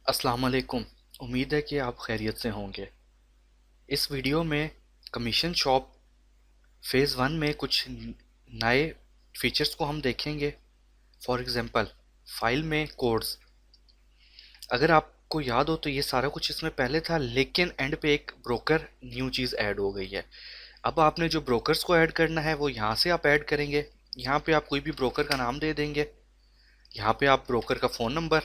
अस्सलाम वालेकुम। उम्मीद है कि आप खैरियत से होंगे। इस वीडियो में कमीशन शॉप फेज़ वन में कुछ नए फीचर्स को हम देखेंगे। फॉर एग्ज़ाम्पल फाइल में कोड्स। अगर आपको याद हो तो ये सारा कुछ इसमें पहले था, लेकिन एंड पे एक ब्रोकर न्यू चीज़ ऐड हो गई है। अब आपने जो ब्रोकर्स को ऐड करना है वो यहाँ से आप ऐड करेंगे। यहाँ पे आप कोई भी ब्रोकर का नाम दे देंगे। यहाँ पे आप ब्रोकर का फ़ोन नंबर,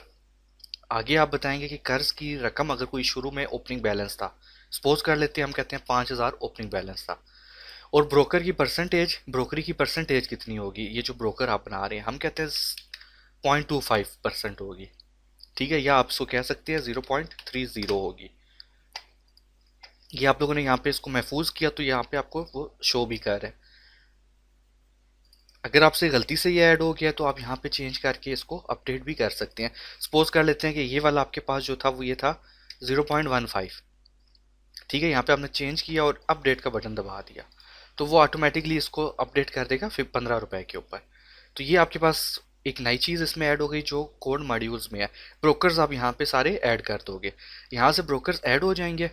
आगे आप बताएंगे कि कर्ज की रकम अगर कोई शुरू में ओपनिंग बैलेंस था, सपोज कर लेते हैं, हम कहते हैं 5,000 ओपनिंग बैलेंस था, और ब्रोकर की परसेंटेज, ब्रोकरी की परसेंटेज कितनी होगी, ये जो ब्रोकर आप बना रहे हैं हम कहते हैं 0.25% होगी। ठीक है, या आप इसको कह सकते हैं 0.30 होगी। ये आप लोगों ने यहाँ पे इसको महफूज किया तो यहाँ पे आपको वो शो भी कर रहा है। अगर आपसे गलती से ये ऐड हो गया तो आप यहाँ पे चेंज करके इसको अपडेट भी कर सकते हैं। सपोज कर लेते हैं कि ये वाला आपके पास जो था वो ये था 0.15। ठीक है, यहाँ पे आपने चेंज किया और अपडेट का बटन दबा दिया तो वो ऑटोमेटिकली इसको अपडेट कर देगा फिर 15 रुपए के ऊपर। तो ये आपके पास एक नई चीज़ इसमें ऐड हो गई जो कोड मॉड्यूल्स में है। ब्रोकर्स आप यहाँ पे सारे ऐड कर दोगे, यहाँ से ब्रोकर्स ऐड हो जाएंगे।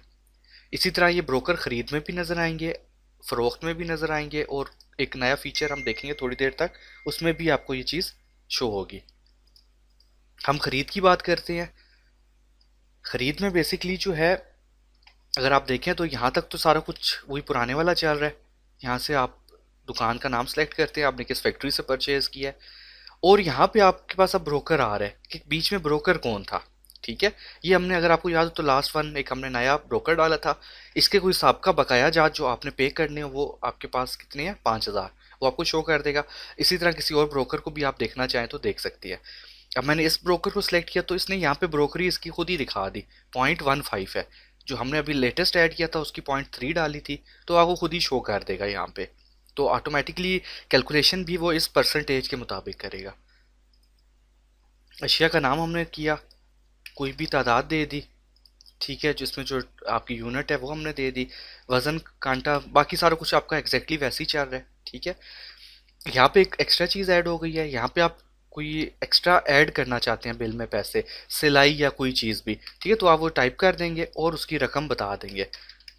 इसी तरह ये ब्रोकर खरीद में भी नज़र आएंगे, फ़रोख्त में भी नज़र आएंगे, और एक नया फीचर हम देखेंगे थोड़ी देर तक, उसमें भी आपको ये चीज़ शो होगी। हम खरीद की बात करते हैं। खरीद में बेसिकली जो है, अगर आप देखें तो यहाँ तक तो सारा कुछ वही पुराने वाला चल रहा है। यहाँ से आप दुकान का नाम सेलेक्ट करते हैं, आपने किस फैक्ट्री से परचेज़ किया है, और यहाँ पे आपके पास अब ब्रोकर आ रहा है कि बीच में ब्रोकर कौन था। ठीक है, ये हमने, अगर आपको याद हो तो लास्ट वन एक हमने नया ब्रोकर डाला था। इसके कोई सबका बकाया जात जो आपने पे करने हो वो आपके पास कितने हैं, 5,000, वो आपको शो कर देगा। इसी तरह किसी और ब्रोकर को भी आप देखना चाहें तो देख सकती है। अब मैंने इस ब्रोकर को सिलेक्ट किया तो इसने यहाँ पे ब्रोकरी इसकी खुद ही दिखा दी, 0.15 है। जो हमने अभी लेटेस्ट ऐड किया था उसकी 0.3 डाली थी, तो आपको खुद ही शो कर देगा यहाँ पे। तो ऑटोमेटिकली कैलकुलेशन भी वो इस परसेंटेज के मुताबिक करेगा। अशिया का नाम हमने किया, कोई भी तादाद दे दी। ठीक है, जिसमें जो आपकी यूनिट है वो हमने दे दी, वज़न, कांटा, बाकी सारा कुछ आपका एग्जैक्टली वैसे ही चल रहा है। ठीक है, यहाँ पे एक एक्स्ट्रा चीज़ ऐड हो गई है। यहाँ पे आप कोई एक्स्ट्रा ऐड करना चाहते हैं बिल में, पैसे, सिलाई या कोई चीज़ भी, ठीक है, तो आप वो टाइप कर देंगे और उसकी रकम बता देंगे।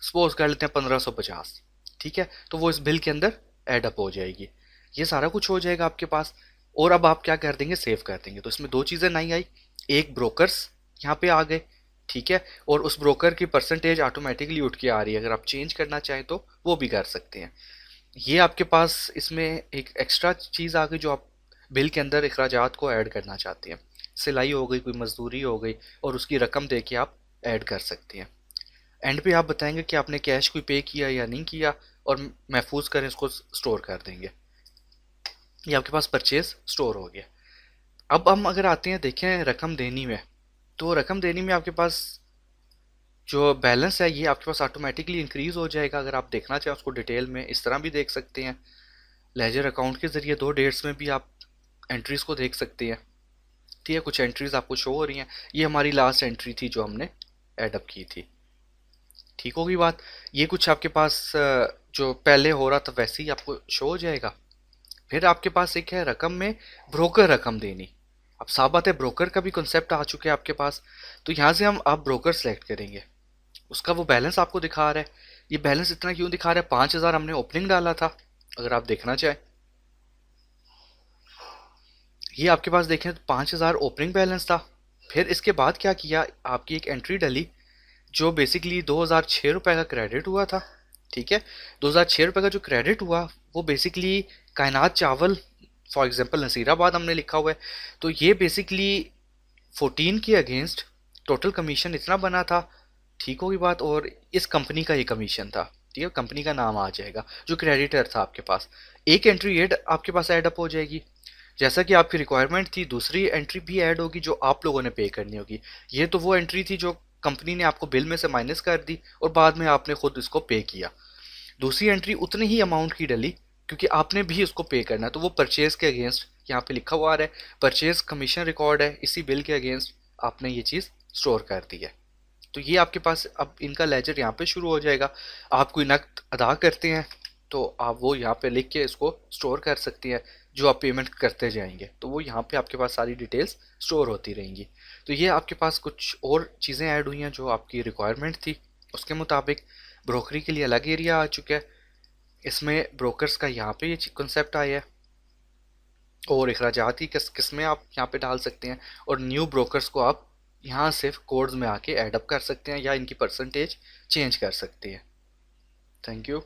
सपोज कर लेते हैं 1550। ठीक है, तो वो इस बिल के अंदर ऐड अप हो जाएगी। ये सारा कुछ हो जाएगा आपके पास। और अब आप क्या कर देंगे, सेव कर देंगे। तो इसमें दो चीज़ें नहीं आई, एक ब्रोकर्स यहाँ पे आ गए, ठीक है, और उस ब्रोकर की परसेंटेज ऑटोमेटिकली उठ के आ रही है। अगर आप चेंज करना चाहें तो वो भी कर सकते हैं। ये आपके पास इसमें एक एक्स्ट्रा चीज़ आ गई जो आप बिल के अंदर अखराजात को ऐड करना चाहते हैं। सिलाई हो गई, कोई मजदूरी हो गई, और उसकी रकम दे के आप ऐड कर सकते हैं। एंड पे आप बताएंगे कि आपने कैश कोई पे किया या नहीं किया, और महफूज करें इसको, स्टोर कर देंगे। ये आपके पास परचेज स्टोर हो गया। अब हम अगर आते हैं देखें रकम देनी में, तो रकम देनी में आपके पास जो बैलेंस है ये आपके पास ऑटोमेटिकली इंक्रीज हो जाएगा। अगर आप देखना चाहें उसको डिटेल में इस तरह भी देख सकते हैं। लेजर अकाउंट के ज़रिए दो डेट्स में भी आप एंट्रीज़ को देख सकते हैं। ठीक है, कुछ एंट्रीज़ आपको शो हो रही हैं। ये हमारी लास्ट एंट्री थी जो हमने एडअप की थी। ठीक होगी बात। ये कुछ आपके पास जो पहले हो रहा था वैसे ही आपको शो हो जाएगा। फिर आपके पास एक है रकम में ब्रोकर रकम देनी। अब साफ बात है, ब्रोकर का भी कॉन्सेप्ट आ चुका है आपके पास। तो यहाँ से हम आप ब्रोकर सेलेक्ट करेंगे, उसका वो बैलेंस आपको दिखा रहा है। ये बैलेंस इतना क्यों दिखा रहा है, 5,000 हमने ओपनिंग डाला था। अगर आप देखना चाहें, ये आपके पास देखें तो 5,000 ओपनिंग बैलेंस था। फिर इसके बाद क्या किया, आपकी एक एंट्री डली जो बेसिकली 2,006 रुपये का क्रेडिट हुआ था। ठीक है, 2,006 रुपये का जो क्रेडिट हुआ वो बेसिकली कायनात चावल, फॉर एग्जांपल नसीराबाद हमने लिखा हुआ है, तो ये बेसिकली 14 के अगेंस्ट टोटल कमीशन इतना बना था। ठीक होगी बात। और इस कंपनी का ये कमीशन था। ठीक है, कंपनी का नाम आ जाएगा जो क्रेडिटर था आपके पास। एक एंट्री एड आपके पास ऐड अप हो जाएगी, जैसा कि आपकी रिक्वायरमेंट थी। दूसरी एंट्री भी ऐड होगी जो आप लोगों ने पे करनी होगी। ये तो वो एंट्री थी जो कंपनी ने आपको बिल में से माइनस कर दी और बाद में आपने खुद इसको पे किया। दूसरी एंट्री उतनी ही अमाउंट की डली क्योंकि आपने भी उसको पे करना है, तो वो परचेज के अगेंस्ट यहाँ पे लिखा हुआ आ रहा है, परचेज कमीशन रिकॉर्ड है, इसी बिल के अगेंस्ट आपने ये चीज़ स्टोर कर दी है। तो ये आपके पास अब इनका लेजर यहाँ पे शुरू हो जाएगा। आप कोई नकद अदा करते हैं तो आप वो यहाँ पे लिख के इसको स्टोर कर सकती हैं। जो आप पेमेंट करते जाएंगे तो वो यहाँ पे आपके पास सारी डिटेल्स स्टोर होती रहेंगी। तो ये आपके पास कुछ और चीज़ें ऐड हुई हैं जो आपकी रिक्वायरमेंट थी, उसके मुताबिक ब्रोकरी के लिए अलग एरिया आ चुका है। इसमें ब्रोकर्स का यहाँ पे ये कंसेप्ट आया है, और अखराजात की किस्में आप यहाँ पे डाल सकते हैं, और न्यू ब्रोकर्स को आप यहाँ से कोड्स में आके ऐड अप कर सकते हैं या इनकी परसेंटेज चेंज कर सकते हैं। Thank you.